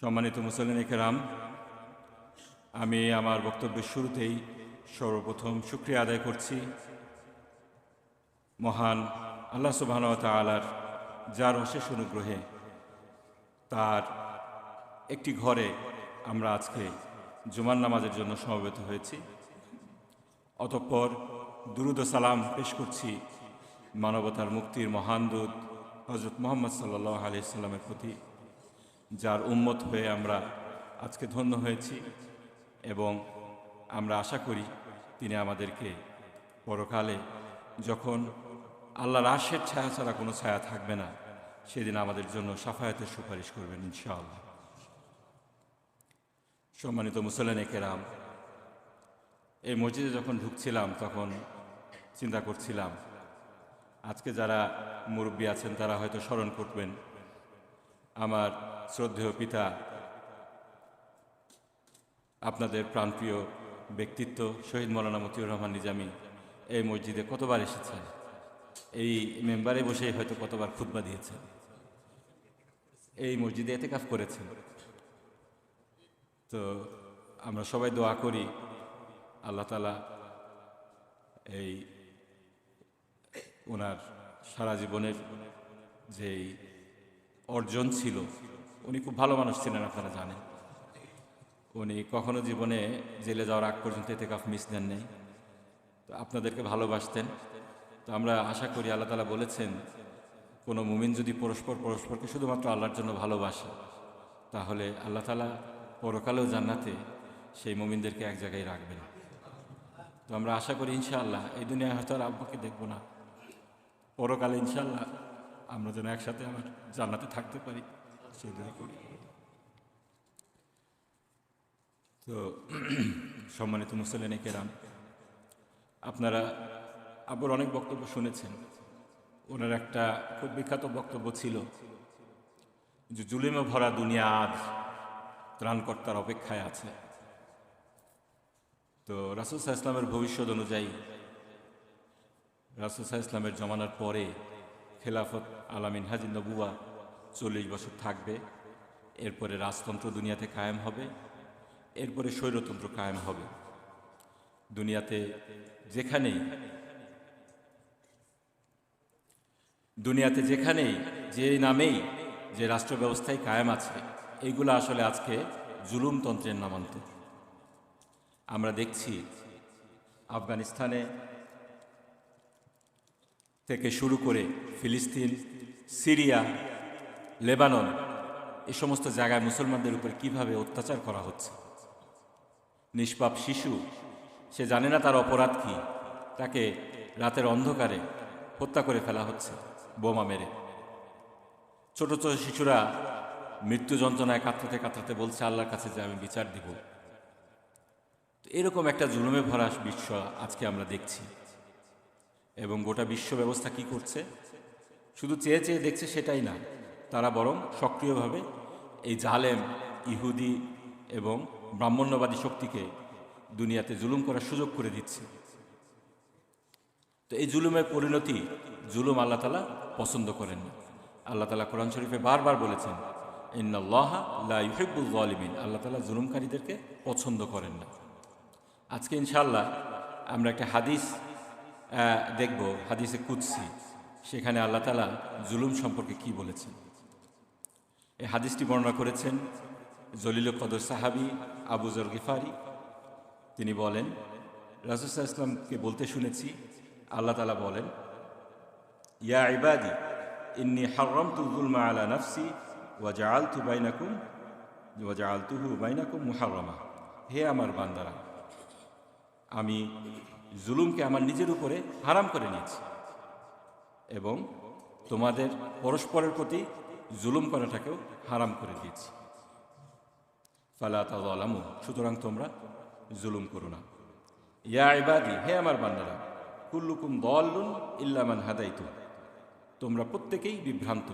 সম্মানিত মুসল্লিন কেরাম, আমি আমার বক্তব্যের শুরুতেই সর্বপ্রথম শুকরিয়া আদায় করছি মহান আল্লাহ সুবহানাহু ওয়া তাআলার, যার অশেষ অনুগ্রহে তার একটি ঘরে আমরা আজকে জুমার নামাজের জন্য সমবেত হয়েছি। অতঃপর দুরুদ ও সালাম পেশ করছি মানবতার মুক্তির মহান দূত হযরত মুহাম্মদ সাল্লাল্লাহু আলাইহি সাল্লামের প্রতি, যার উম্মত হয়ে আমরা আজকে ধন্য হয়েছি এবং আমরা আশা করি তিনি আমাদেরকে পরকালে যখন আল্লাহর আরশের ছায়া ছাড়া কোনো ছায়া থাকবে না, সেদিন আমাদের জন্য শাফায়াতের সুপারিশ করবেন ইনশাআল্লাহ। সম্মানিত মুসল্লিন কেরাম, এই মসজিদে যখন ঢুকছিলাম তখন চিন্তা করছিলাম, আজকে যারা মুরব্বী আছেন তারা হয়তো স্মরণ করবেন আমার শ্রদ্ধেয় পিতা, আপনাদের প্রাণপ্রিয় ব্যক্তিত্ব শহীদ মৌলানা মতিউর রহমান নিজামী এই মসজিদে কতবার এসেছেন, এই মেম্বারে বসেই হয়তো কতবার খুতবা দিয়েছেন, এই মসজিদে এতেকাফ করেছেন। তো আমরা সবাই দোয়া করি আল্লাহ তাআলা এই ওনার সারা জীবনের যেই অর্জন ছিল, উনি খুব ভালো মানুষ ছিলেন, আপনারা জানেন। উনি কখনো জীবনে জেলে যাওয়ার আগ পর্যন্ত এতেকাফ মিস দেন নেই। তো আপনাদেরকে ভালোবাসতেন। তো আমরা আশা করি, আল্লাহ তাআলা বলেছেন কোনো মুমিন যদি পরস্পরকে শুধুমাত্র আল্লাহর জন্য ভালোবাসে, তাহলে আল্লাহ তাআলা পরকালেও জান্নাতে সেই মুমিনদেরকে এক জায়গায় রাখবেন। তো আমরা আশা করি ইনশাআল্লাহ এই দুনিয়ায় হয়তো আর আব্বাকে দেখব না, পরকালে ইনশাআল্লাহ আমরা যেন একসাথে আমার জান্নাতে থাকতে পারি, সেই দোয়া করি। তো সম্মানিত মুসল্লিন কেরাম, আপনারা আবার অনেক বক্তব্য শুনেছেন। ওনার একটা খুব বিখ্যাত বক্তব্য ছিল যে জুলুমে ভরা দুনিয়া আজ ত্রাণকর্তার অপেক্ষায় আছে। তো রাসূল সাল্লাল্লাহু আলাইহি ওয়াসাল্লামের ভবিষ্যৎ অনুযায়ী রাসূল সাল্লাল্লাহু আলাইহি ওয়াসাল্লামের জমানার পরে খেলাফত আলা মিনহাজিন নবুওয়া 40 বছর থাকবে। এরপরে রাজতন্ত্র দুনিয়াতে কায়েম হবে, এরপরে স্বৈরতন্ত্র কায়েম হবে। দুনিয়াতে যেখানেই যে নামেই যে রাষ্ট্র ব্যবস্থায় কায়েম আছে, এইগুলো আসলে আজকে জুলুমতন্ত্রের নামান্তর। আমরা দেখছি আফগানিস্তানে থেকে শুরু করে ফিলিস্তিন, সিরিয়া, লেবানন, এই সমস্ত জায়গায় মুসলমানদের উপর কিভাবে অত্যাচার করা হচ্ছে। নিষ্পাপ শিশু, সে জানে না তার অপরাধ কি, তাকে রাতের অন্ধকারে হত্যা করে ফেলা হচ্ছে বোমা মেরে। ছোট ছোট শিশুরা মৃত্যু যন্ত্রণায় কাতরাতে কাতরাতে বলছে আল্লাহর কাছে যে আমি বিচার দিব। এরকম একটা জুলুমে ভরা বিশ্ব আজকে আমরা দেখছি। এবং গোটা বিশ্ব ব্যবস্থা কি করছে, শুধু চেয়ে চেয়ে দেখছে সেটাই না, তারা বরং সক্রিয়ভাবে এই জালেম ইহুদি এবং ব্রাহ্মণ্যবাদী শক্তিকে দুনিয়াতে জুলুম করার সুযোগ করে দিচ্ছে। তো এই জুলুমের পরিণতি, জুলুম আল্লাহ তাআলা পছন্দ করেন না। আল্লাহ তাআলা কোরআন শরীফে বারবার বলেছেন, ইন্নাল্লাহা লা ইউহিব্বুল যালিমিন, আল্লাহ তাআলা জুলুমকারীদেরকে পছন্দ করেন না। আজকে ইনশাআল্লাহ আমরা একটা হাদিস দেখব, হাদিসে কুদসি। সেখানে আল্লাহ তাআলা জুলুম সম্পর্কে কি বলেছেন। এই হাদিসটি বর্ণনা করেছেন জলিলুল কদর সাহাবী আবু যর গিফারি। তিনি বলেন, রাসূল সাল্লাল্লাহু আলাইহি ওয়াসাল্লামকে বলতে শুনেছি, আল্লাহ তাআলা বলেন, ইয়া ইবাদি ইন্নী হাররামতু যুলমা আলা নাফসি ওয়া জাআলতুহু বাইনাকুম মুহাররামা। হে আমার বান্দারা, আমি জুলুমকে আমার নিজের উপরে হারাম করে নিয়েছি এবং তোমাদের পরস্পরের প্রতি জুলুম করাটাকেও হারাম করে দিয়েছি। ফালা তাযালামু, সুতরাং তোমরা জুলুম করো না। ইয়া ইবাদি, হে আমার বান্দারা, কুল্লুকুম দাল্লুন ইল্লা মান হাদাইতু, তোমরা প্রত্যেকেই বিভ্রান্ত,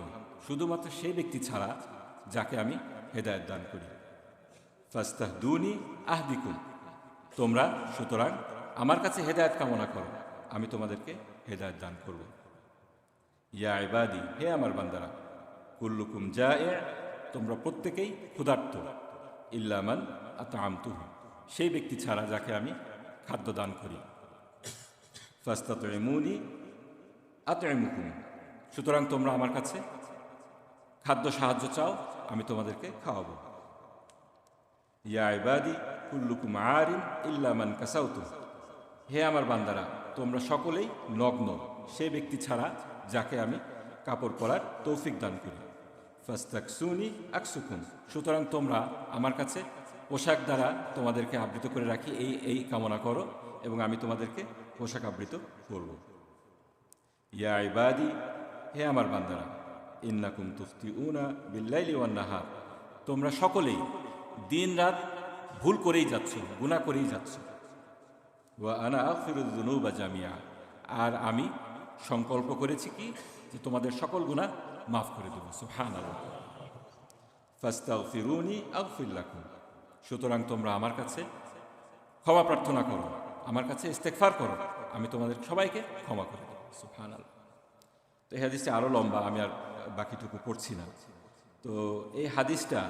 শুধুমাত্র সেই ব্যক্তি ছাড়া যাকে আমি হেদায়েত দান করি। ফাস্তাহদুনি আহদিকুম, তোমরা সুতরাং আমার কাছে হেদায়েত কামনা করো, আমি তোমাদেরকে হেদায়েত দান করব। ইয়া ইবাদি, হে আমার বান্দারা, কুল্লুকুম জায়ে, তোমরা প্রত্যেকেই ক্ষুধার্ত, ইল্লামান আতআমতুহু, সেই ব্যক্তি ছাড়া যাকে আমি খাদ্য দান করি। ফাস্তাতঈমুনি আতঈমুকুম, সুতরাং তোমরা আমার কাছে খাদ্য সাহায্য চাও, আমি তোমাদেরকে খাওয়াবো। ইয়া ইবাদি কুল্লুকুম আরিন ইল্লা মান কাসাউতু, হে আমার বান্দারা তোমরা সকলেই নগ্ন, সেই ব্যক্তি ছাড়া যাকে আমি কাপড় পরার তৌফিক দান করি। ফাস্তাকসুনি আকসুকুম, সুতরাং তোমরা আমার কাছে পোশাক দ্বারা তোমাদেরকে আবৃত করে রাখি, এই কামনা করো এবং আমি তোমাদেরকে পোশাক আবৃত করব। ইয়া ইবাদি, হে আমার বান্দারা, ইন্নাকুম তুফতিউনা বিল্লাইলি ওয়ান নাহার, তোমরা সকলেই দিন রাত ভুল করেই যাচ্ছ, গুনাহ করেই যাচ্ছ। ওয়া আনা আগফিরুয যুনুবা জামিআ, আর আমি সংকল্প করেছি কি যে তোমাদের সকল গুনাহ মাফ করে দেব। সুবহানাল্লাহ। ফাস্তাগফিরুনি আগফির লাকুম, সুতরাং তোমরা আমার কাছে ক্ষমা প্রার্থনা করো, আমার কাছে ইস্তেগফার করো, আমি তোমাদের সবাইকে ক্ষমা করে দেব। সুবহানাল্লাহ। তো এই হাদিসটা আরও লম্বা, আমি আর বাকিটুকু পড়ছি না। তো এই হাদিসটা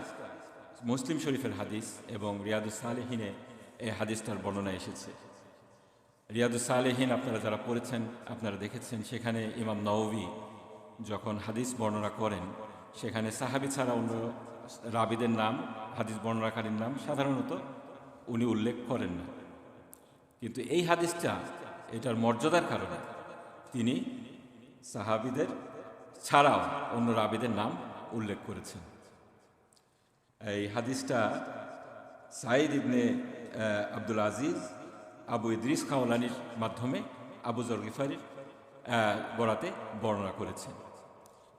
মুসলিম শরীফের হাদিস এবং রিয়াদুস সালেহিনে এই হাদিসটার বর্ণনা এসেছে। রিয়াদুস সালেহিন আপনারা যারা পড়েছেন আপনারা দেখেছেন, সেখানে ইমাম নওয়াবী যখন হাদিস বর্ণনা করেন সেখানে সাহাবী ছাড়া অন্য রাবিদের নাম, হাদিস বর্ণনাকারীর নাম সাধারণত উনি উল্লেখ করেন না, কিন্তু এই হাদিসটা এটার মর্যাদার কারণে তিনি সাহাবীদের ছাড়াও অন্য রাবিদের নাম উল্লেখ করেছেন। এই হাদিসটা সাঈদ ইবনে আব্দুল আজিজ আবু ইদ্রিস খাওলানির মাধ্যমে আবু যর গিফারির বরাতে বর্ণনা করেছেন।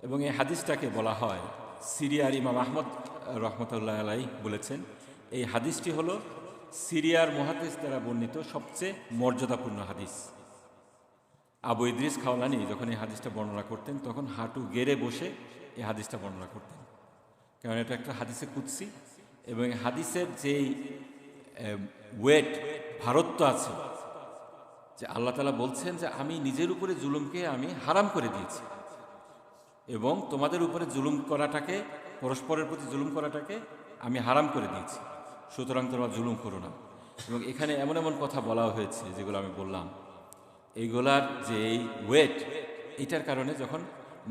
এবং এই হাদিসটাকে বলা হয়, সিরিয়ার ইমাম আহমদ রহমতুল্লাহ আলাইহি বলেছেন, এই হাদিসটি হলো সিরিয়ার মুহাদ্দিস দ্বারা বর্ণিত সবচেয়ে মর্যাদাপূর্ণ হাদিস। আবু ইদ্রিস খাওলানি যখন এই হাদিসটা বর্ণনা করতেন তখন হাঁটু গেড়ে বসে এই হাদিসটা বর্ণনা করতেন, কারণ এটা একটা হাদিসে কুদসি এবং হাদিসের যেই ওয়েট, ভারত্ব আছে, যে আল্লাহ তাআলা বলছেন যে আমি নিজের উপরে জুলুমকে আমি হারাম করে দিয়েছি এবং তোমাদের উপরে জুলুম করাটাকে, পরস্পরের প্রতি জুলুম করাটাকে আমি হারাম করে দিয়েছি, সুতরাং তোমরা জুলুম করো না। এবং এখানে এমন এমন কথা বলা হয়েছে যেগুলো আমি বললাম, এইগুলার যে এই ওয়েট, এটার কারণে যখন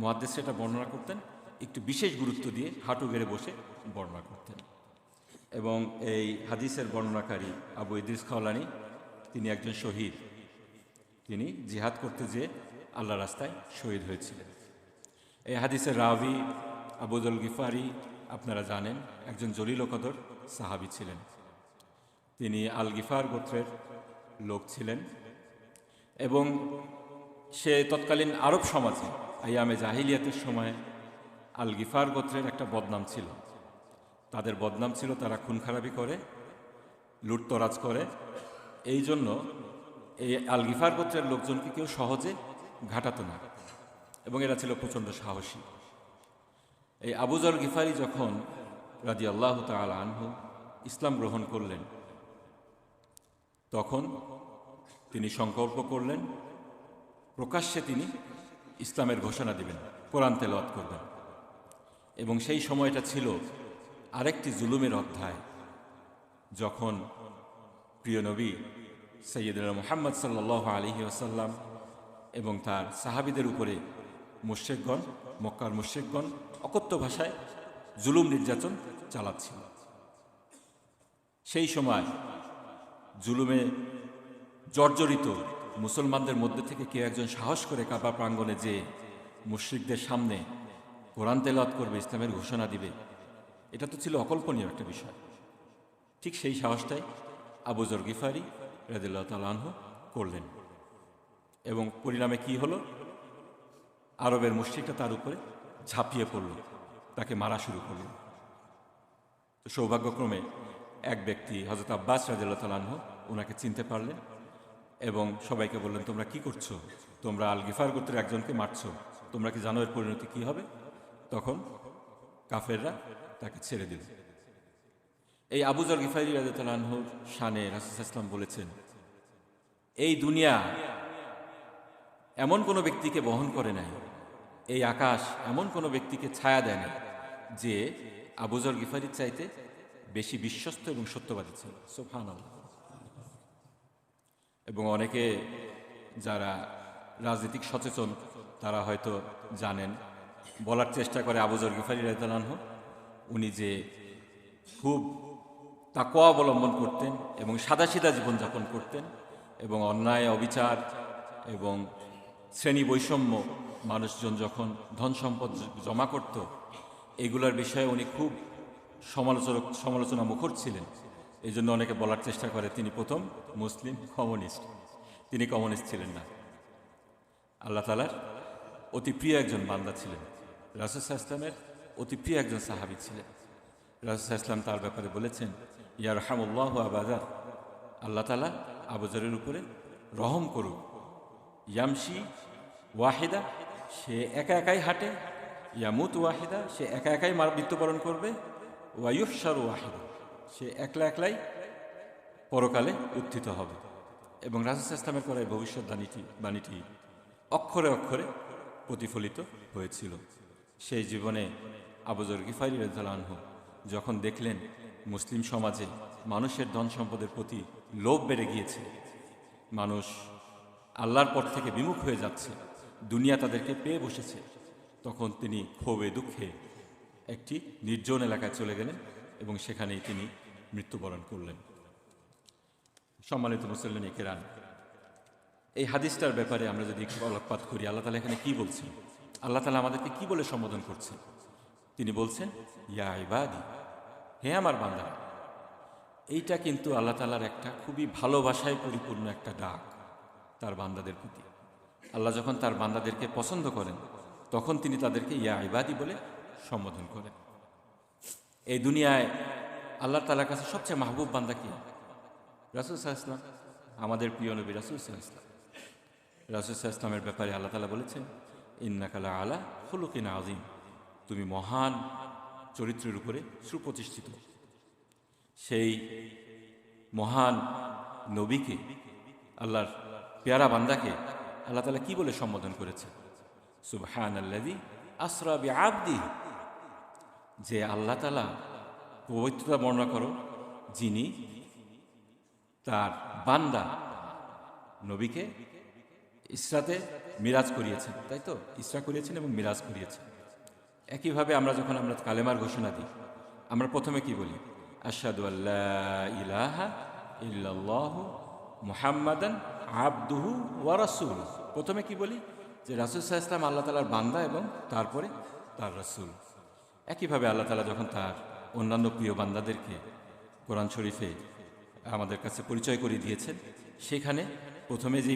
মুহাদ্দিস সেটা বর্ণনা করতেন একটু বিশেষ গুরুত্ব দিয়ে হাঁটু গেড়ে বসে বর্ণনা করতেন। এবং এই হাদিসের বর্ণনাকারী আবু ইদ্রিস খাওলানি তিনি একজন শহীদ, তিনি জিহাদ করতে যেয়ে আল্লাহর রাস্তায় শহীদ হয়েছিলেন। এই হাদিসের রাবি আবু যর গিফারি আপনারা জানেন একজন জলিল ও কদর সাহাবী ছিলেন। তিনি আল গিফার গোত্রের লোক ছিলেন এবং সে তৎকালীন আরব সমাজে আইয়ামে জাহিলিয়াতের সময় আল গিফার গোত্রের একটা বদনাম ছিল। তাদের বদনাম ছিল তারা খুন খারাপি করে, লুটতরাজ করে, এই জন্য এই আল গিফার গোত্রের লোকজনকে কেউ সহজে ঘাটাতো না এবং এরা ছিল প্রচণ্ড সাহসী। এই আবু যর গিফারি যখন রাদিয়াল্লাহু তাআলা আনহু ইসলাম গ্রহণ করলেন তখন তিনি সংকল্প করলেন প্রকাশ্যে তিনি ইসলামের ঘোষণা দিবেন, কোরআন তেলাওয়াত করবেন। এবং সেই সময়টা ছিল আরেকটি জুলুমের অধ্যায়, যখন প্রিয় নবী সাইয়্যিদুনা মুহাম্মদ সাল্লাল্লাহু আলাইহি ওয়াসাল্লাম এবং তার সাহাবীদের উপরে মুশরিকগণ, মক্কার মুশরিকগণ অকথ্য ভাষায় জুলুম নির্যাতন চালাচ্ছিল। সেই সময় জুলুমে জর্জরিত মুসলমানদের মধ্যে থেকে কেউ একজন সাহস করে কাবা প্রাঙ্গণে যে মুশরিকদের সামনে কোরআন তেলাওয়াত করবে, ইসলামের ঘোষণা দিবে, এটা তো ছিল অকল্পনীয় একটা বিষয়। ঠিক সেই সাহসটাই আবু যর গিফারি রাদিয়াল্লাহু তাআলা আনহু করলেন এবং পরিণামে কি হলো, আরবের মুশরিকরা তার উপরে ঝাঁপিয়ে পড়ল, তাকে মারা শুরু করল। তো সৌভাগ্যক্রমে এক ব্যক্তি হযরত আব্বাস রাদিয়াল্লাহু তাআলা আনহু ওনাকে চিনতে পারলেন এবং সবাইকে বললেন, তোমরা কি করছো? তোমরা আল গিফার গোত্রের একজনকে মারছো, তোমরা কি জানো এর পরিণতি কি হবে? তখন কাফেররা তাকে ছেড়ে দিল। এই আবু যর গিফারি রাদিয়াল্লাহু তাআলা আনহুর শানে রাসূল সাল্লাল্লাহু আলাইহি ওয়াসাল্লাম বলেছেন, এই দুনিয়া এমন কোনো ব্যক্তিকে বহন করে নাই, এই আকাশ এমন কোনো ব্যক্তিকে ছায়া দেয় না যে আবু যর গিফারির চাইতে বেশি বিশ্বস্ত এবং সত্যবাদী ছিল। সুবহানাল্লাহ। এবং অনেকে যারা রাজনীতিক সচেতন তারা হয়তো জানেন, বলার চেষ্টা করে আবু যর গিফারি রাদিয়াল্লাহু আনহু উনি যে খুব তাকওয়া অবলম্বন করতেন এবং সাদাসিধা জীবনযাপন করতেন এবং অন্যায় অবিচার এবং শ্রেণী বৈষম্য, মানুষজন যখন ধন সম্পদ জমা করত, এগুলোর বিষয়ে উনি খুব সমালোচনা মুখর ছিলেন। এই জন্য অনেকে বলার চেষ্টা করে তিনি প্রথম মুসলিম কমিউনিস্ট। তিনি কমিউনিস্ট ছিলেন না। আল্লাহ তাআলার অতি প্রিয় একজন বান্দা ছিলেন, রাসূল সাল্লাল্লাহু আলাইহি ওয়াসাল্লামের অতি প্রিয় একজন সাহাবী ছিলেন। রাসূল সাল্লাল্লাহু আলাইহি ওয়াসাল্লাম তার ব্যাপারে বলেছেন, ইয়ারহামুল্লাহু আবা যর, আল্লাহ তাআলা আবু যরের উপরে রহম করুক। ইয়ামশি ওয়াহিদা, সে একা একাই হাঁটে। ইয়ামুত ওয়াহিদা, সে একা একাই মৃত্যুবরণ করবে। ওয়ায়ুহশারু ওয়াহিদা, সে একলা একলাই পরকালে উত্থিত হবে। এবং রাসূল সাল্লাল্লাহু আলাইহি ওয়াসাল্লামের করা এই ভবিষ্যৎবাণীটি অক্ষরে অক্ষরে প্রতিফলিত হয়েছিল। সেই জীবনে আবু যর গিফারি রাদিয়াল্লাহু আনহু যখন দেখলেন মুসলিম সমাজে মানুষের ধন সম্পদের প্রতি লোভ বেড়ে গিয়েছে, মানুষ আল্লাহর পথ থেকে বিমুখ হয়ে যাচ্ছে, দুনিয়া তাদেরকে পেয়ে বসেছে, তখন তিনি ক্ষোভে দুঃখে একটি নির্জন এলাকায় চলে গেলেন এবং সেখানেই তিনি মৃত্যুবরণ করলেন। সম্মানিত মুসল্লিন কিরাম, এই হাদিসটার ব্যাপারে আমরা যদি একটু আলোকপাত করি, আল্লাহ তাআলা এখানে কি বলছেন, আল্লাহ তাআলা আমাদেরকে কি বলে সম্বোধন করছেন? তিনি বলছেন, ইয়া ইবাদি, হে আমার বান্দারা। এইটা কিন্তু আল্লাহ তাআলার একটা খুবই ভালোবাসায় পরিপূর্ণ একটা ডাক তার বান্দাদের প্রতি। আল্লাহ যখন তার বান্দাদেরকে পছন্দ করেন তখন তিনি তাদেরকে ইয়া ইবাদি বলে সম্বোধন করেন। এই দুনিয়ায় আল্লাহ তাআলার কাছে সবচেয়ে মাহবুব বান্দা কি? রাসূল সাল্লাল্লাহু আলাইহি ওয়াসাল্লাম, আমাদের প্রিয় নবী রাসূল সাল্লাল্লাহু আলাইহি ওয়াসাল্লাম। রাসূল সাল্লাল্লাহু আলাইহি ওয়াসাল্লামের ব্যাপারে আল্লাহ তাআলা বলেছেন, ইন্নাকা লাআলা খুলুকিন আযীম, তুমি মহান চরিত্রের উপরে সুপ্রতিষ্ঠিত। সেই মহান নবীকে, আল্লাহর পেয়ারা বান্দাকে আল্লাহ তাআলা কি বলে সম্বোধন করেছে? সুবহানাল্লাযী আসরা বিআবদিহি, যে আল্লাহ তাআলা পবিত্রতা বর্ণনা করো যিনি তার বান্দা নবীকে ইসরাতে মিরাজ করিয়েছেন, তাই তো? ইসরা করিয়েছেন এবং মিরাজ করিয়েছেন। একইভাবে আমরা যখন কালেমার ঘোষণা দিই, আমরা প্রথমে কি বলি? আশহাদু আল্লা ইলাহা ইল্লাল্লাহু মুহাম্মাদান আবদুহু ওয়া রাসূলুহু। প্রথমে কি বলি? যে রাসূল সাল্লাল্লাহু আলাইহি ওয়াসাল্লাম আল্লাহ তাআলার বান্দা এবং তারপরে তার রাসূল। একইভাবে আল্লাহ তাআলা যখন তার অন্যান্য প্রিয় বান্দাদেরকে কোরআন শরীফে আমাদের কাছে পরিচয় করিয়ে দিয়েছেন, সেখানে প্রথমে যে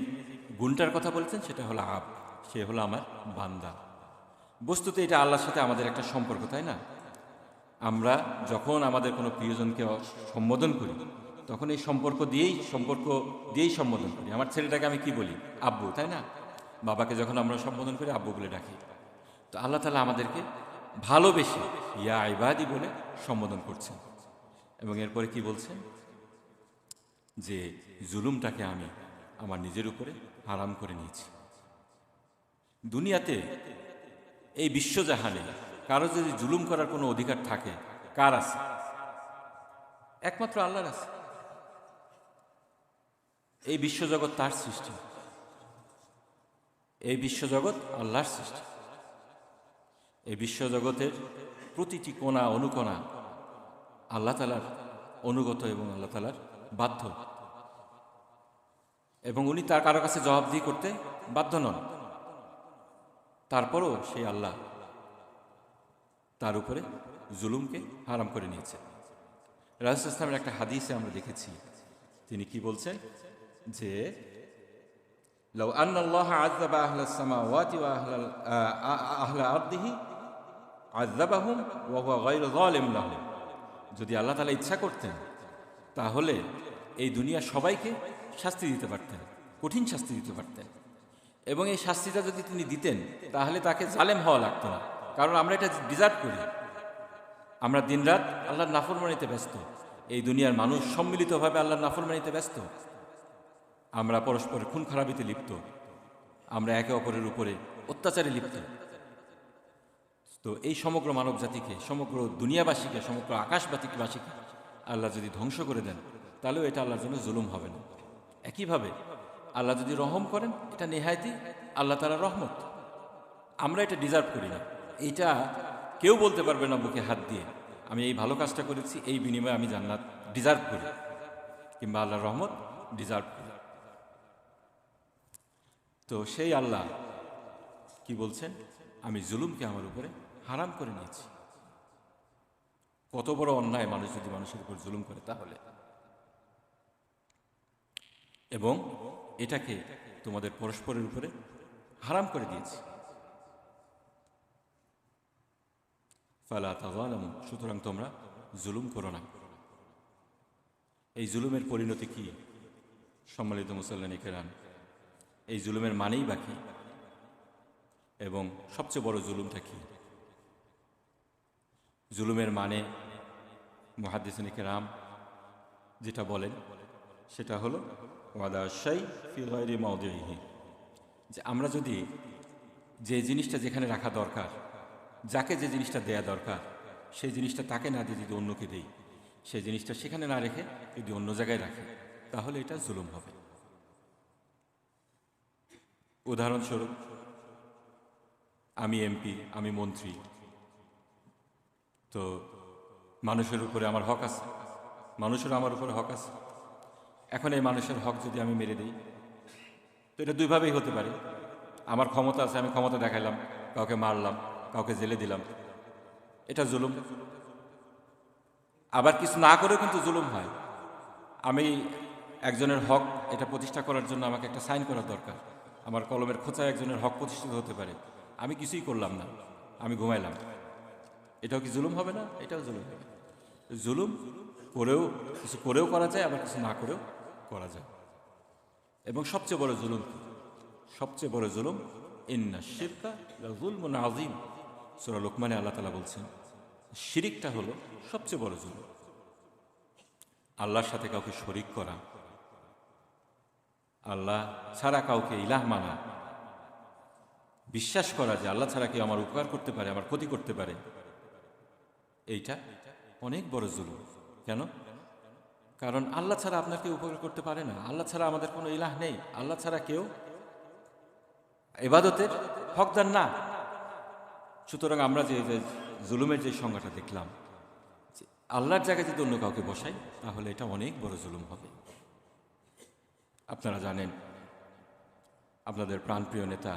গুণটার কথা বলেছেন সেটা হলো আব, সে হলো আমার বান্দা। বস্তুতে এটা আল্লাহর সাথে আমাদের একটা সম্পর্ক, তাই না? আমরা যখন আমাদের কোনো প্রিয়জনকে সম্বোধন করি তখন এই সম্পর্ক দিয়েই সম্বোধন করি। আমার ছেলেটাকে আমি কি বলি? আব্বু, তাই না? বাবাকে যখন আমরা সম্বোধন করি আব্বু বলে ডাকি। তো আল্লাহ তাআলা আমাদেরকে ভালোবেসে ইয়া ইবাদি বলে সম্বোধন করছেন এবং এরপরে কি বলছেন? যে জুলুমটাকে আমি আমার নিজের উপরে হারাম করে নিয়েছি। দুনিয়াতে এই বিশ্বজাহানে কারো যদি জুলুম করার কোনো অধিকার থাকে, কার আছে? একমাত্র আল্লাহর আছে। এই বিশ্বজগৎ তার সৃষ্টি, এই বিশ্বজগৎ আল্লাহর সৃষ্টি। এই বিশ্বজগতের প্রতিটি কোণা অনুকোণা আল্লাহ তাআলার অনুগত এবং আল্লাহ তাআলার বাধ্য, এবং উনি তার কারো কাছে জবাবদিহি করতে বাধ্য নন। তারপরও সেই আল্লাহ তার উপরে জুলুমকে হারাম করে নিয়েছে। রাসূল সাল্লাল্লাহু আলাইহি ওয়াসাল্লামের একটা হাদিসে আমরা দেখেছি, তিনি কি বলছেন? যে লাউ আন্নাল্লাহা আযাবা আহলাস সামাওয়াতি ওয়া আহলা আরদিহি আযাবাহুম ওয়া হুয়া গায়রু যালিম লাহুম। যদি আল্লাহ তাআলা ইচ্ছা করতেন তাহলে এই দুনিয়া সবাইকে শাস্তি দিতে পারতেন, কঠিন শাস্তি দিতে পারতেন, এবং এই শাস্তিটা যদি তিনি দিতেন তাহলে তাকে জালেম হওয়া লাগতো না। কারণ আমরা এটা ডিজার্ভ করি। আমরা দিনরাত আল্লাহর নাফরমানিতে ব্যস্ত, এই দুনিয়ার মানুষ সম্মিলিতভাবে আল্লাহর নাফরমানিতে ব্যস্ত। আমরা পরস্পরের খুন খারাপিতে লিপ্ত, আমরা একে অপরের উপরে অত্যাচারে লিপ্ত। তো এই সমগ্র মানব জাতিকে, সমগ্র দুনিয়াবাসীকে, সমগ্র আকাশবাসীকে আল্লাহ যদি ধ্বংস করে দেন, তাহলেও এটা আল্লাহর জন্য জুলুম হবে না। একইভাবে আল্লাহ যদি রহম করেন, এটা নেহায়তি আল্লাহ তাআলার রহমত। আমরা এটা ডিজার্ভ করি না। এইটা কেউ বলতে পারবে না বুকে হাত দিয়ে আমি এই ভালো কাজটা করেছি, এই বিনিময়ে আমি জান্নাত ডিজার্ভ করি কিংবা আল্লাহর রহমত ডিজার্ভ করি। তো সেই আল্লাহ কি বলছেন, আমি জুলুমকে আমার উপরে হারাম করে নিয়েছি। কত বড় অন্যায় মানুষ যদি মানুষের উপর জুলুম করে তাহলে। এবং এটাকে তোমাদের পরস্পরের উপরে হারাম করে দিয়েছি। ফালা তাযালামু, সুতরাং তোমরা জুলুম করো না। এই জুলুমের পরিণতি কি সম্মানিত মুসল্লিন কিরাম? এই জুলুমের মানেই বা কি, এবং সবচেয়ে বড় জুলুমটা কি? জুলুমের মানে মুহাদ্দিসিন কিরাম যেটা বলেন সেটা হলো ওয়াদা শাই ফি গায়রি মাওদিহি, যে আমরা যদি যে জিনিসটা যেখানে রাখা দরকার, যাকে যে জিনিসটা দেয়া দরকার, সেই জিনিসটা তাকে না দিয়ে যদি অন্যকে দেই, সেই জিনিসটা সেখানে না রেখে যদি অন্য জায়গায় রাখে, তাহলে এটা জুলুম হবে। উদাহরণস্বরূপ, আমি এমপি, আমি মন্ত্রী, তো মানুষের উপরে আমার হক আছে, মানুষের আমার উপরে হক আছে। এখন এই মানুষের হক যদি আমি মেরে দিই, তো এটা দুইভাবেই হতে পারে। আমার ক্ষমতা আছে, আমি ক্ষমতা দেখাইলাম, কাউকে মারলাম, কাউকে জেলে দিলাম, এটা জুলুম। আবার কিছু না করেও কিন্তু জুলুম হয়। আমি একজনের হক এটা প্রতিষ্ঠা করার জন্য আমাকে একটা সাইন করার দরকার, আমার কলমের খোঁচায় একজনের হক প্রতিষ্ঠিত হতে পারে, আমি কিছুই করলাম না, আমি ঘুমাইলাম, এটাও কি জুলুম হবে না? এটাও জুলুম হবে। জুলুম করেও, কিছু করেও করা যায়, আবার কিছু না করেও করা যায়। এবং সবচেয়ে বড় জুলুম, সবচেয়ে বড় জুলুম ইন্না শিরকা লাযুলমুন আযীম, সূরা লোকমানে আল্লাহ তাআলা বলছেন শিরিকটা হলো সবচেয়ে বড় জুলুম। আল্লাহর সাথে কাউকে শরিক করা, আল্লাহ ছাড়া কাউকে ইলাহ মানা, বিশ্বাস করা যে আল্লাহ ছাড়া কেউ আমার উপকার করতে পারে, আমার ক্ষতি করতে পারে, এইটা অনেক বড় জুলুম। কেন? কারণ আল্লাহ ছাড়া আপনাকে উপকার করতে পারে না, আল্লাহ ছাড়া আমাদের কোনো ইলাহ নেই, আল্লাহ ছাড়া কেউ ইবাদতের হকদার না। সুতরাং আমরা যে জুলুমের যে সংজ্ঞাটা দেখলাম, আল্লাহর জায়গায় যদি অন্য কাউকে বসাই, তাহলে এটা অনেক বড় জুলুম হবে। আপনারা জানেন, আপনাদের প্রাণপ্রিয় নেতা,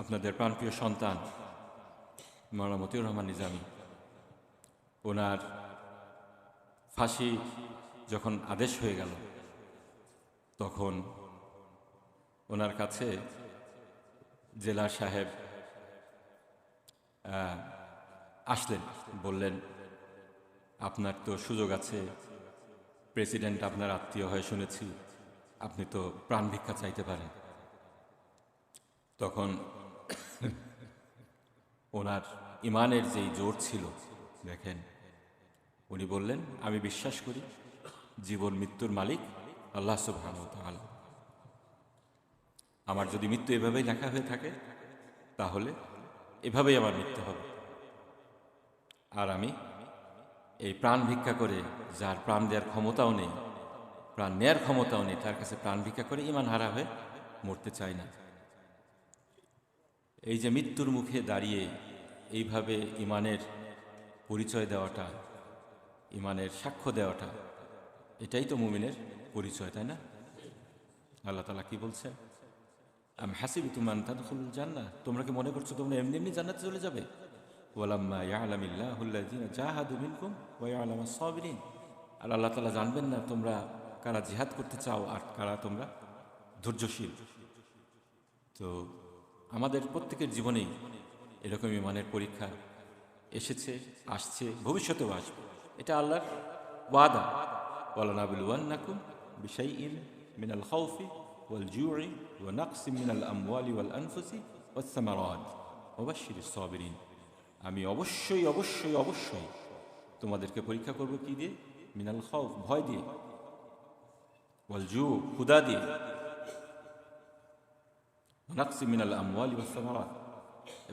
আপনাদের প্রাণপ্রিয় সন্তান মাওলানা মতিউর রহমান নিজামী, ওনার ফাঁসি যখন আদেশ হয়ে গেল, তখন ওনার কাছে জেলা সাহেব আসলেন, বললেন আপনার তো সুযোগ আছে, প্রেসিডেন্ট আপনার আত্মীয় হয়ে শুনেছি, আপনি তো প্রাণ ভিক্ষা চাইতে পারেন। তখন ওনার ইমানের যেই জোর ছিল দেখেন, উনি বললেন আমি বিশ্বাস করি জীবন মৃত্যুর মালিক আল্লাহ সুবহানাহু ওয়া তাআলা। আমার যদি মৃত্যু এভাবেই লেখা হয়ে থাকে, তাহলে এভাবেই আমার মৃত্যু হবে। আর আমি এই প্রাণ ভিক্ষা করে, যার প্রাণ দেওয়ার ক্ষমতাও নেই, প্রাণ নেয়ার ক্ষমতাও নেই, তার কাছে প্রাণ ভিক্ষা করে ইমান হারা হয়ে মরতে চাই না। এই যে মৃত্যুর মুখে দাঁড়িয়ে এইভাবে ইমানের পরিচয় দেওয়াটা, ইমানের সাক্ষ্য দেওয়াটা, এটাই তো মুমিনের পরিচয়, তাই না? আল্লাহ তাআলা কি বলছেন? আম হাসিবতুম আন তাদখুলুল জান্নাহ, তোমরা কি মনে করছো তোমরা এমনি এমনি জান্নাতে চলে যাবে? ওয়ালাম্মা ইয়ালামিল্লাহুল্লাযীনা জাহাদু মিনকুম ওয়া ইয়ালামাস সাবিরিন, আর আল্লাহ তাআলা জানবেন না তোমরা কারা জিহাদ করতে চাও আর কারা তোমরা ধৈর্যশীল। তো আমাদের প্রত্যেকের জীবনেই এরকম ইমানের পরীক্ষা এসেছে, আসছে, ভবিষ্যতেও আসবে। এটা আল্লাহর ওয়াদা, ওয়ালানাবলুওয়ান্নাকুম বিশাইইন মিনাল খাউফি ওয়াল জুই ওয়া নাকসিম মিনাল আমওয়ালি ওয়াল আনফুসি ওয়াস সামারাত ওয়া বাশশিরিস সাবিরিন। আমি অবশ্যই অবশ্যই অবশ্যই তোমাদেরকে পরীক্ষা করব কি দিয়ে? মিনাল খাউফ, ভয় দিয়ে, ওয়াল জু, ক্ষুধা দিয়ে, ওয়া নাকসিম মিনাল আমওয়ালি ওয়াস সামারাত,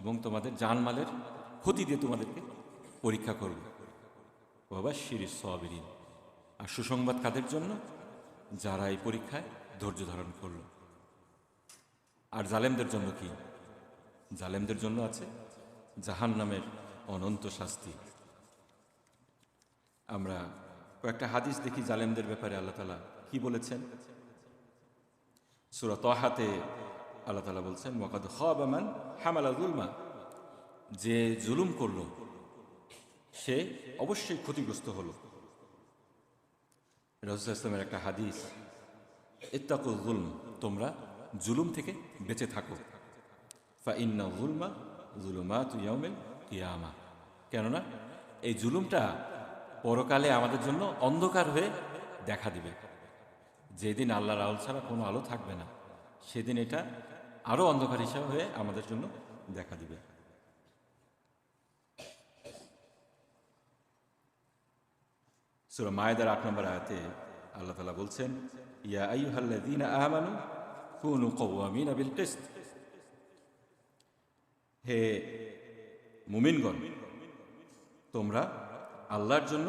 এবং তোমাদের জানমালের ক্ষতি দিয়ে তোমাদেরকে পরীক্ষা করব। বাবা শিরিস সাবিরিন, আর সুসংবাদ কাদের জন্য? যারা এই পরীক্ষায় ধৈর্য ধারণ করল। আর জালেমদের জন্য কি? জালেমদের জন্য আছে জাহান্নামের অনন্ত শাস্তি। আমরা কয়েকটা হাদিস দেখি জালেমদের ব্যাপারে আল্লাহ তাআলা কি বলেছেন। সূরা তাহাতে আল্লাহ তাআলা বলছেন, ওয়াকাদ খাবা মান হামালা যুলমা, যে জুলুম করল সে অবশ্যই ক্ষতিগ্রস্ত হলো। রাসূলুল্লাহ সাল্লাল্লাহু আলাইহি ওয়াসাল্লামের একটা হাদিস, ইত্তাকুল যুলম, তোমরা জুলুম থেকে বেঁচে থাকো। ফা ইন্না যুলমা যুলুমাতু ইয়াউমিল কিয়ামা, কেননা এই জুলুমটা পরকালে আমাদের জন্য অন্ধকার হয়ে দেখা দিবে। যেদিন আল্লাহর আলো ছাড়া কোনো আলো থাকবে না, সেদিন এটা আরও অন্ধকার হিসাবে হয়ে আমাদের জন্য দেখা দিবে। সূরা মায়েদার ৮ নম্বর আয়াতে আল্লাহ তাআলা বলছেন, ইয়া আইয়ুহাল্লাযীনা আমানু কুনু কওয়ামিনা বিল কিসত, হে মুমিনগণ, তোমরা আল্লাহর জন্য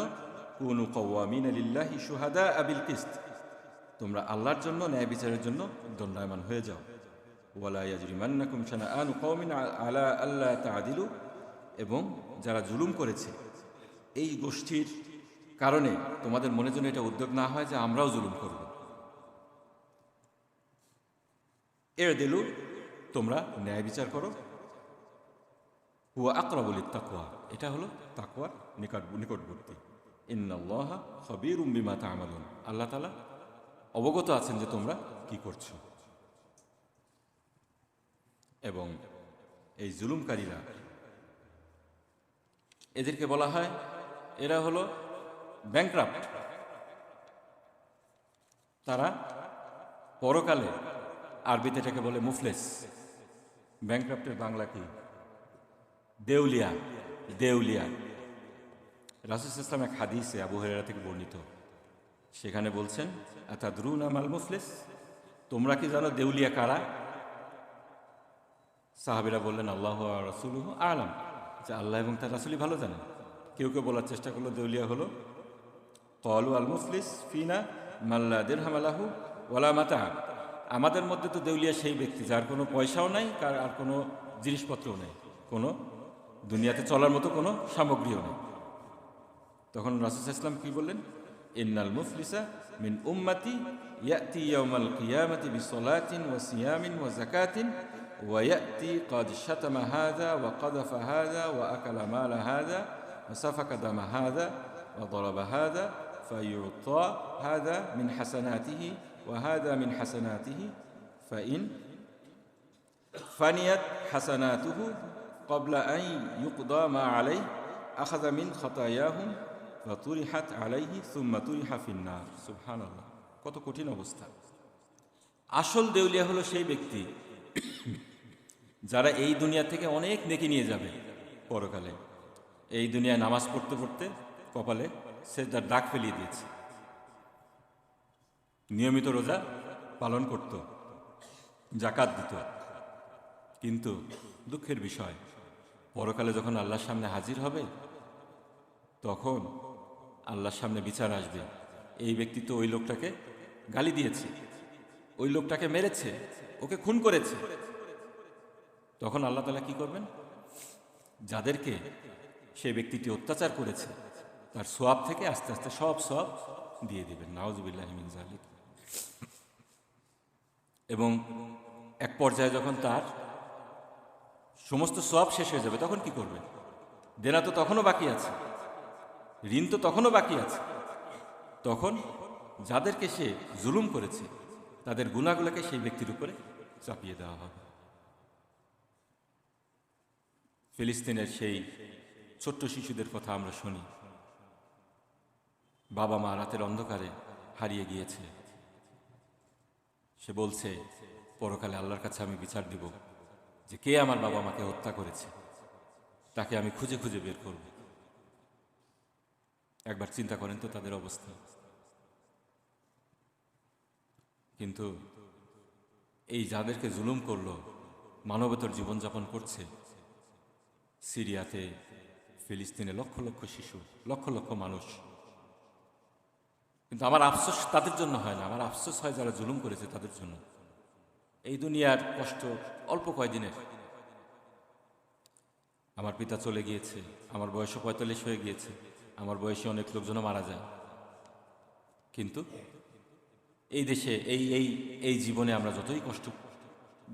কুনু কওয়ামিনা লিল্লাহি শুহাদা বিল কিসত, তোমরা আল্লাহর জন্য ন্যায় বিচারের জন্য দণ্ডায়মান হয়ে যাও। ওয়ালা ইয়াজরিমান্নাকুম শানাআনু কওমিন আলা আল্লা তা'দিলু, এবং যারা জুলুম করেছে এই গোষ্ঠীর কারণে তোমাদের মনে যেন এটা উদ্যোগ না হয় যে আমরাও জুলুম করব। এর দিলু, তোমরা ন্যায় বিচার করো। হুয়া আকরাবু লিত্তাকওয়া, এটা হলো তাকওয়ার নিকটবর্তী। ইন্নাল্লাহা খাবীরুম বিমা তা'মালুন, আল্লাহ তাআলা অবগত আছেন যে তোমরা কি করছো। এবং এই জুলুমকারীরা, এদেরকে বলা হয় এরা হলো ব্যাংক্রাফট। তারা পরকালে, আরবিতে এটাকে বলে মুফলেস। ব্যাংক্রাফটের বাংলা কি? দেউলিয়া। দেউলিয়া। রাসূলুল্লাহ সাল্লাল্লাহু আলাইহি ওয়াসাল্লাম এক হাদিসে আবু হুরায়রা থেকে বর্ণিত, সেখানে বলছেন, আতাদরুনা মাল মুফলিস, তোমরা কি জানো দেউলিয়া কারা? সাহাবীরা বললেন, আল্লাহু ওয়া রাসূলুহু আ'লাম, যে আল্লাহ এবং তার রাসূলই ভালো জানেন। কেউ কেউ বলার চেষ্টা করলো দেউলিয়া হলো, ক্বালু আল মুফলিস ফিনা মান লা দিরহাম লাহু ওয়ালা মাতা, আমাদের মধ্যে তো দেউলিয়া সেই ব্যক্তি যার কোনো পয়সাও নাই, আর কোনো জিনিসপত্রও নেই, কোনো দুনিয়াতে চলার মতো কোনো সামগ্রীও নেই। তখন রাসূলুল্লাহ সাল্লাল্লাহু আলাইহি ওয়াসাল্লাম কি বললেন? ইন্নাল মুফলিসা মিন উম্মতি ইয়াতি ইয়াউমাল কিয়ামাতি বিসসালাতিন ওয়া সিয়ামিন ওয়া যাকাতিন ওয়া ইয়াতি ক্বাদ শাতামা হাযা ওয়া কাযাফা হাযা ওয়া আকালা মালা হাযা ওয়া সাফাকা দামা হাযা ওয়া দারাবা হাযা ফায়ুতা হাযা মিন হাসানাতিহি ওয়া হাযা মিন হাসানাতিহি ফাইন ফানিয়াত হাসানাতুহু ক্বাবলা আন ইউকদা মা আলাইহি আখাযা মিন খাতায়াহুম ওয়া তুরিহাত আলাইহি সুম্মা তুরিহা ফিন্নার। সুবহানাল্লাহ, কত কঠিন অবস্থা। আসল দেউলিয়া হলো সেই ব্যক্তি যারা এই দুনিয়া থেকে অনেক নেকি নিয়ে যাবে পরকালে। এই দুনিয়ায় নামাজ পড়তে পড়তে কপালে সেজদার দাগ ফেলিয়ে দিয়েছে, নিয়মিত রোজা পালন করত, যাকাত দিত, কিন্তু দুঃখের বিষয় পরকালে যখন আল্লাহর সামনে হাজির হবে, তখন আল্লাহর সামনে বিচার আসবে। এই ব্যক্তি তো ওই লোকটাকে গালি দিয়েছে, ওই লোকটাকে মেরেছে, ওকে খুন করেছে। তখন আল্লাহ তাআলা কি করবেন? যাদেরকে সেই ব্যক্তিটি অত্যাচার করেছে তার সওয়াব থেকে আস্তে আস্তে সব সওয়াব দিয়ে দিবেন। নাউযুবিল্লাহি মিন যালিক। এবং এক পর্যায়ে যখন তার সমস্ত সওয়াব শেষ হয়ে যাবে, তখন কি করবে? দেনা তো তখনও বাকি আছে, ঋণ তো তখনও বাকি আছে। তখন যাদেরকে সে জুলুম করেছে তাদের গুনাহগুলোকে সেই ব্যক্তির উপরে চাপিয়ে দেওয়া হবে। ফিলিস্তিনের সেই ছোট্ট শিশুদের কথা আমরা শুনি, বাবা মা রাতের অন্ধকারে হারিয়ে গিয়েছে। সে বলছে পরকালে আল্লাহর কাছে আমি বিচার দিব যে কে আমার বাবা মাকে হত্যা করেছে, তাকে আমি খুঁজে খুঁজে বের করব। একবার চিন্তা করেন তো তাদের অবস্থা। কিন্তু এই যাদেরকে জুলুম করলো, মানবতার জীবনযাপন করছে, সিরিয়াতে, ফিলিস্তিনে লক্ষ লক্ষ শিশু, লক্ষ লক্ষ মানুষ। কিন্তু আমার আফসোস তাদের জন্য হয় না, আমার আফসোস হয় যারা জুলুম করেছে তাদের জন্য। এই দুনিয়ার কষ্ট অল্প কয়দিনের। আমার পিতা চলে গিয়েছে, আমার বয়সও 45 হয়ে গিয়েছে, আমার বয়সে অনেক লোকজনও মারা যায়। কিন্তু এই দেশে এই এই এই জীবনে আমরা যতই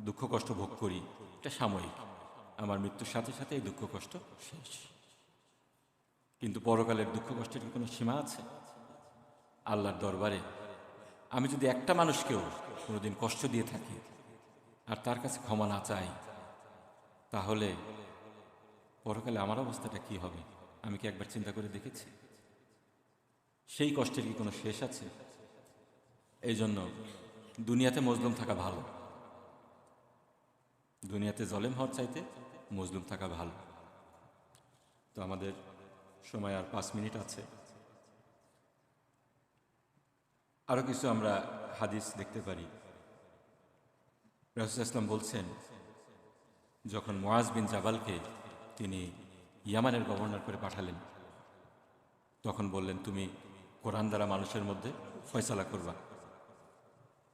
দুঃখ কষ্ট ভোগ করি, এটা সাময়িক। আমার মৃত্যুর সাথে সাথে এই দুঃখ কষ্ট শেষ। কিন্তু পরকালের দুঃখ কষ্টের কি কোনো সীমা আছে? আল্লাহর দরবারে আমি যদি একটা মানুষকেও কোনোদিন কষ্ট দিয়ে থাকি আর তার কাছে ক্ষমা না চাই, তাহলে পরকালে আমার অবস্থাটা কি হবে? আমি কি একবার চিন্তা করে দেখেছি? সেই কষ্টের কি কোনো শেষ আছে? এই জন্য দুনিয়াতে মজলুম থাকা ভালো, দুনিয়াতে জলেম হওয়ার চাইতে মজলুম থাকা ভালো। তো আমাদের সময় আর 5 মিনিট আছে। আরও কিছু আমরা হাদিস দেখতে পারি। রাসূল ইসলাম বলছেন, যখন মুআজ বিন জাবালকে তিনি ইয়ামানের গভর্নর করে পাঠালেন, তখন বললেন, তুমি কোরআন দ্বারা মানুষের মধ্যে ফয়সালা করবা।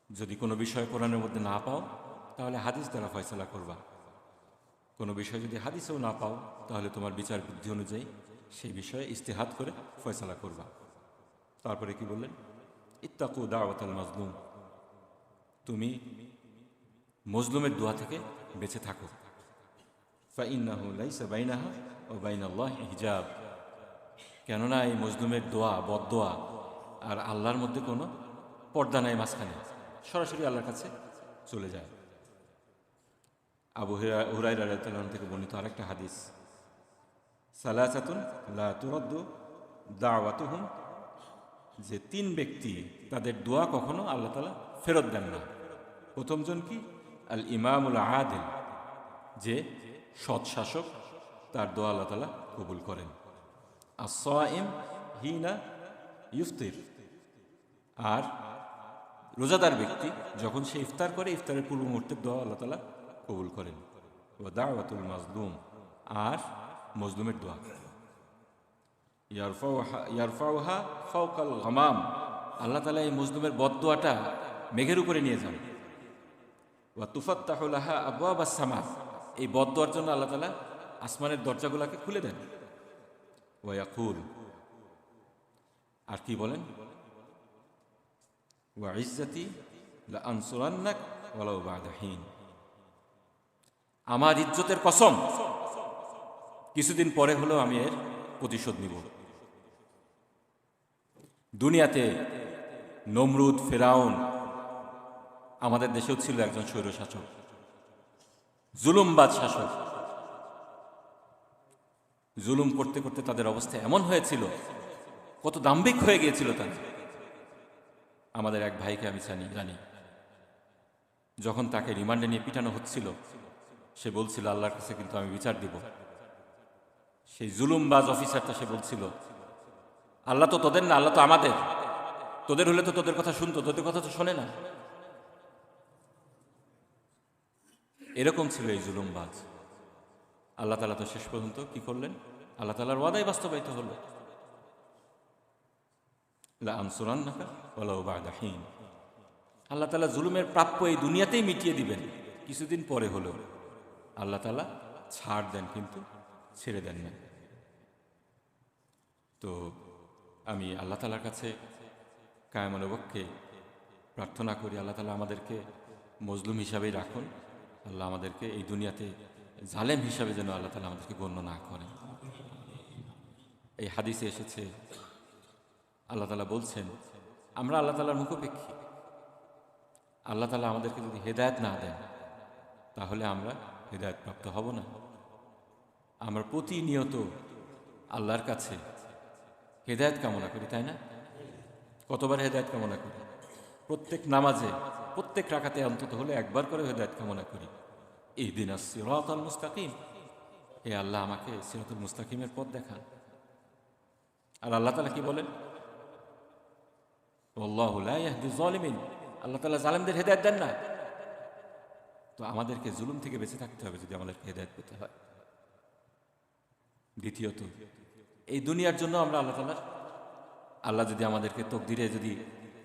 যদি কোনো বিষয় কোরআনের মধ্যে না পাও, তাহলে হাদিস দ্বারা ফয়সালা করবা। কোনো বিষয় যদি হাদিসেও না পাও, তাহলে তোমার বিচার বুদ্ধি অনুযায়ী সেই বিষয়ে ইস্তেহাদ করে ফয়সালা করবা। তারপরে কি বললেন? ইত্তাকু দাওয়াতাল মাজলুম, তুমি মজলুমের দোয়া থেকে বেঁচে থাকো। ফাইন্নাহু লাইসা বাইনাহা ওয়া বাইনাল্লাহি হিজাব, কেননা এই মজলুমের দোয়া, বদদোয়া আর আল্লাহর মধ্যে কোনো পর্দা নাই মাঝখানে, সরাসরি আল্লাহর কাছে চলে যায়। আবু হুরায়রা রাদিয়াল্লাহু আনহু থেকে বর্ণিত আরেকটা হাদিস, সালাসাতুন লা তুরাদ্দু দাওয়াতুহুম, যে 3 ব্যক্তি তাদের দোয়া কখনো আল্লাহ তাআলা ফেরত দেন না। প্রথমজন কি? আল ইমামুল আদিল, যে সৎ শাসক, তার দোয়া আল্লাহ তাআলা কবুল করেন। আস-সাইম হিনা ইফতির, আর রোজাদার ব্যক্তি যখন সে ইফতার করে, ইফতারের পূর্ব মুহূর্তের দোয়া আল্লাহ তাআলা কবুল করেন। ওয়া দাওয়াতুল মাজলুম, আর মজলুমের দোয়া। ইয়ারফাউহা ফাওকাল গামাম, আল্লাহ তাআলা এই মজলুমের বদদোয়াটা মেঘের উপরে নিয়ে যান। ওয়া তুফাত্তাহু লাহা আবওয়াবাস সামা, এই বদদোয়ার জন্য আল্লাহ তাআলা আসমানের দরজাগুলোকে খুলে দেন। ওয়া ইয়াকুল, আর কি বলেন? ওয়া ইজ্জাতি লা আনসুরান্নাক ওয়ালাউ বা'দা হিন, আমার ইজ্জতের কসম, কিছুদিন পরে হলেও আমি এর প্রতিশোধ নিব। দুনিয়াতে নমরুদ, ফেরাউন, আমাদের দেশেও ছিল একজন স্বৈরশাসক, জুলুমবাজ শাসক। জুলুম করতে করতে তাদের অবস্থা এমন হয়েছিল, কত দাম্ভিক হয়ে গিয়েছিল তাদের। আমাদের এক ভাইকে আমি জানি, যখন তাকে রিমান্ডে নিয়ে পিটানো হচ্ছিল, সে বলছিল, আল্লাহর কাছে কিন্তু আমি বিচার দিব। সেই জুলুমবাজ অফিসারটা সে বলছিল, আল্লাহ তো তোদের না, আল্লাহ তো আমাদের। তোদের হলে তো তোদের কথা শুনতো, তোদের কথা তো শোনে না। এরকম ছিল এই জুলুমবাজ। আল্লাহ তাআলা তো শেষ পর্যন্ত কি করলেন? আল্লাহ তাআলার ওয়াদাই বাস্তবায়িত হলো, লা আনসুরান্নাকা ওয়ালাউ বা'দা হিন। আল্লাহ তাআলা জুলুমের প্রাপ্য এই দুনিয়াতেই মিটিয়ে দিবেন, কিছুদিন পরে হলো। আল্লাহ তাআলা ছাড় দেন, কিন্তু ছেড়ে দেন না। তো আমি আল্লাহ তাআলার কাছে কায়মানুবক্ষে প্রার্থনা করি, আল্লাহ তাআলা আমাদেরকে মজলুম হিসাবেই রাখুন। আল্লাহ আমাদেরকে এই দুনিয়াতে জালেম হিসাবে যেন আল্লাহ তাআলা আমাদেরকে গণ্য না করেন। এই হাদিসে এসেছে, আল্লাহ তাআলা বলছেন, আমরা আল্লাহ তাআলার মুখাপেক্ষী। আল্লাহ তাআলা আমাদেরকে যদি হেদায়েত না দেন, তাহলে আমরা হেদায়েত প্রাপ্ত হব না। আমরা প্রতিনিয়ত আল্লাহর কাছে হেদায়েত কামনা করি, তাই না? কতবার হেদায়েত কামনা করি? প্রত্যেক নামাজে, প্রত্যেক রাকাতে অন্তত হলে একবার করে হেদায়েত কামনা করি। ইহদিনাস সিরাতাল মুস্তাকিম, হে আল্লাহ আমাকে সিরাতুল মুস্তাকিমের পথ দেখান। আর আল্লাহ তাআলা কি বলেন? ওয়াল্লাহু লা ইয়াহদি যালিমিন, আল্লাহ তাআলা জালেমদের হেদায়েত দেন না। তো আমাদেরকে জুলুম থেকে বেঁচে থাকতে হবে যদি আমাদেরকে হেদায়েত পেতে হয়। দ্বিতীয়ত এই দুনিয়ার জন্য আমরা আল্লাহ যদি আমাদেরকে তকদিরে যদি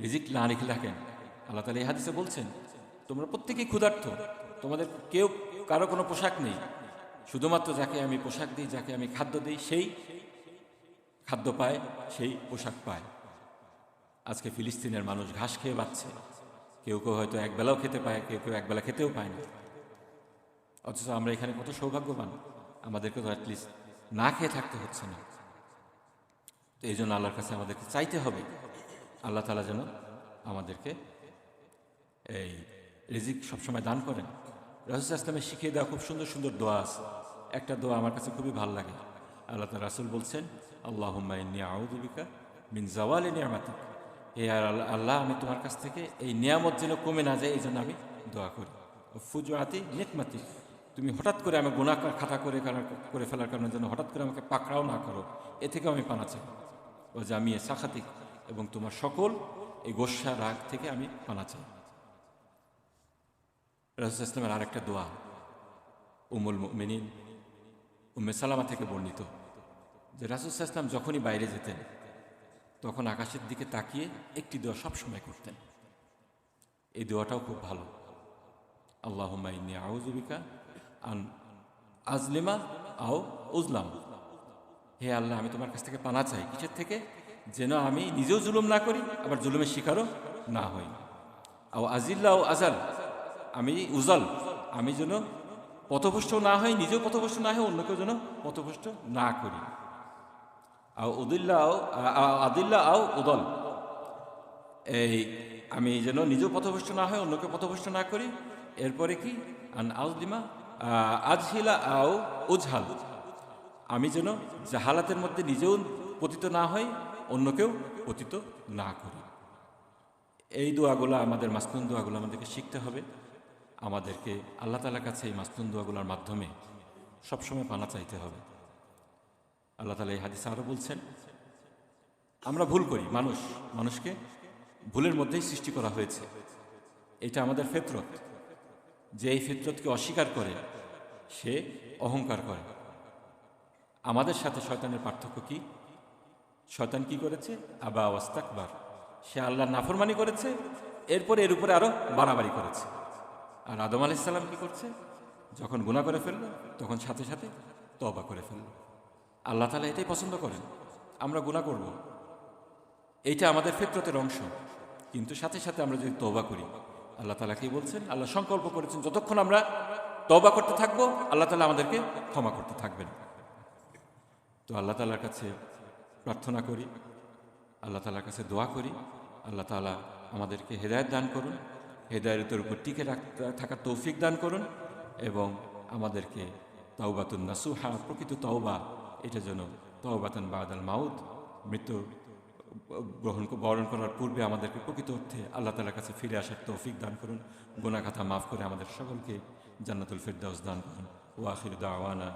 রিজিক না লিখে থাকেন, আল্লাহ তাআলা এই হাদিসে বলছেন তোমরা প্রত্যেকেই ক্ষুধার্ত, তোমাদের কেউ কারো কোনো পোশাক নেই, শুধুমাত্র যাকে আমি পোশাক দিই, যাকে আমি খাদ্য দিই, সেই খাদ্য পায়, সেই পোশাক পায়। আজকে ফিলিস্তিনের মানুষ ঘাস খেয়ে বাঁচছে, কেউ কেউ হয়তো একবেলাও খেতে পায়, কেউ কেউ একবেলা খেতেও পায় না। অথচ আমরা এখানে কত সৌভাগ্যবান, আমাদেরকে তো অ্যাটলিস্ট না খেয়ে থাকতে হচ্ছে না। তো এই জন্য আল্লাহর কাছে আমাদেরকে চাইতে হবে আল্লাহ তাআলা যেন আমাদেরকে এই রিজিক সবসময় দান করেন। রাসূল সাল্লাল্লাহু আলাইহি ওয়াসাল্লামের শিখিয়ে দেওয়া খুব সুন্দর সুন্দর দোয়া আছে। একটা দোয়া আমার কাছে খুবই ভালো লাগে। আল্লাহ তাআলা রাসূল বলছেন, আল্লাহুম্মা ইন্নী আউযু বিকা মিন যাওয়ালি নি'মাতিক, হে আল্লাহ, আমি তোমার কাছ থেকে এই নিয়ামত যেন কমে না যায় এই জন্য আমি দোয়া করি। ফুজুআতি নিকমাতি, তুমি হঠাৎ করে আমি গুনাহ খাতা করে ফেলার কারণে যেন হঠাৎ করে আমাকে পাকড়াও না করো, এ থেকেও আমি পানা চাই। ও জামিয়ে সাখাতিক, এবং তোমার সকল এই গোস্বা রাগ থেকে আমি পানা চাই। রাসূল ইসলামের আরেকটা দোয়া উম্মুল মুমিনিন উম্মে সালামা থেকে বর্ণিত, যে রাসূল ইসলাম যখনই বাইরে যেতেন তখন আকাশের দিকে তাকিয়ে একটি দোয়া সবসময় করতেন। এই দোয়াটাও খুব ভালো, আল্লাহুম্মা ইন্নী আউযু বিকা আন আজলিমা আও উজলাম, হে আল্লাহ, আমি তোমার কাছ থেকে পানা চাই, কিসের থেকে? যেন আমি নিজেও জুলুম না করি, আবার জুলুমের শিকারও না হই। আও আজিল্লা ও আজাল, আমি যেন পথভ্রষ্ট না হই, নিজেও পথভ্রষ্ট না হই, অন্যকেও যেন পথভ্রষ্ট না করি। আদিল্লা আও উদল, এই আমি যেন নিজেও পথভ্রষ্ট না হই, অন্যকে পথভ্রষ্ট না করি। এরপরে কি? আন আজলিমা আজহিলা আও উজহাল, আমি যেন জাহালাতের মধ্যে নিজেও পতিত না হই, অন্যকেও পতিত না করি। এই দোয়াগুলো আমাদের মাসনুন দোয়াগুলো আমাদেরকে শিখতে হবে। আমাদেরকে আল্লাহ তাআলার কাছে এই মাসনুন দোয়াগুলোর মাধ্যমে সবসময় পানা চাইতে হবে। আল্লাহ তাআলা এই হাদিসে আরও বলছেন, আমরা ভুল করি, মানুষকে ভুলের মধ্যেই সৃষ্টি করা হয়েছে, এটা আমাদের ফিতরত। যে এই ফিতরতকে অস্বীকার করে সে অহংকার করে। আমাদের সাথে শয়তানের পার্থক্য কি? শয়তান কি করেছে? আবা ওয়াস্তাকবার, সে আল্লাহর নাফরমানি করেছে, এরপরে এর উপরে আরো বাড়াবাড়ি করেছে। আর আদম আলাইহিস সালাম কি করছে? যখন গুনাহ করে ফেললো তখন সাথে সাথে তওবা করে ফেললো। আল্লাহ তাআলা এটাই পছন্দ করেন, আমরা গুনাহ করব, এইটা আমাদের ফিতরতের অংশ। কিন্তু সাথে সাথে আমরা যদি তওবা করি, আল্লাহ তাআলা কি বলছেন? আল্লাহ সংকল্প করেছেন যতক্ষণ আমরা তওবা করতে থাকবো আল্লাহ তাআলা আমাদেরকে ক্ষমা করতে থাকবেন। তো আল্লাহ তাআলার কাছে প্রার্থনা করি, আল্লাহ তাআলার কাছে দোয়া করি, আল্লাহ তাআলা আমাদেরকে হেদায়েত দান করুন, হেদায়েতের উপর টিকে থাকার তৌফিক দান করুন, এবং আমাদেরকে তাওবাতুন নাসুহা, প্রকৃত তওবা, এটা যেন তাওবাতান বাদাল মাউত, মৃত্যু বরণ করার পূর্বে আমাদেরকে প্রকৃত অর্থে আল্লাহ তাআলার কাছে ফিরে আসার তৌফিক দান করুন। গুনাহ খাতা মাফ করে আমাদের সকলকে জান্নাতুল ফিরদাউস দান করুন। ওয়া আখিরু দাওয়ানা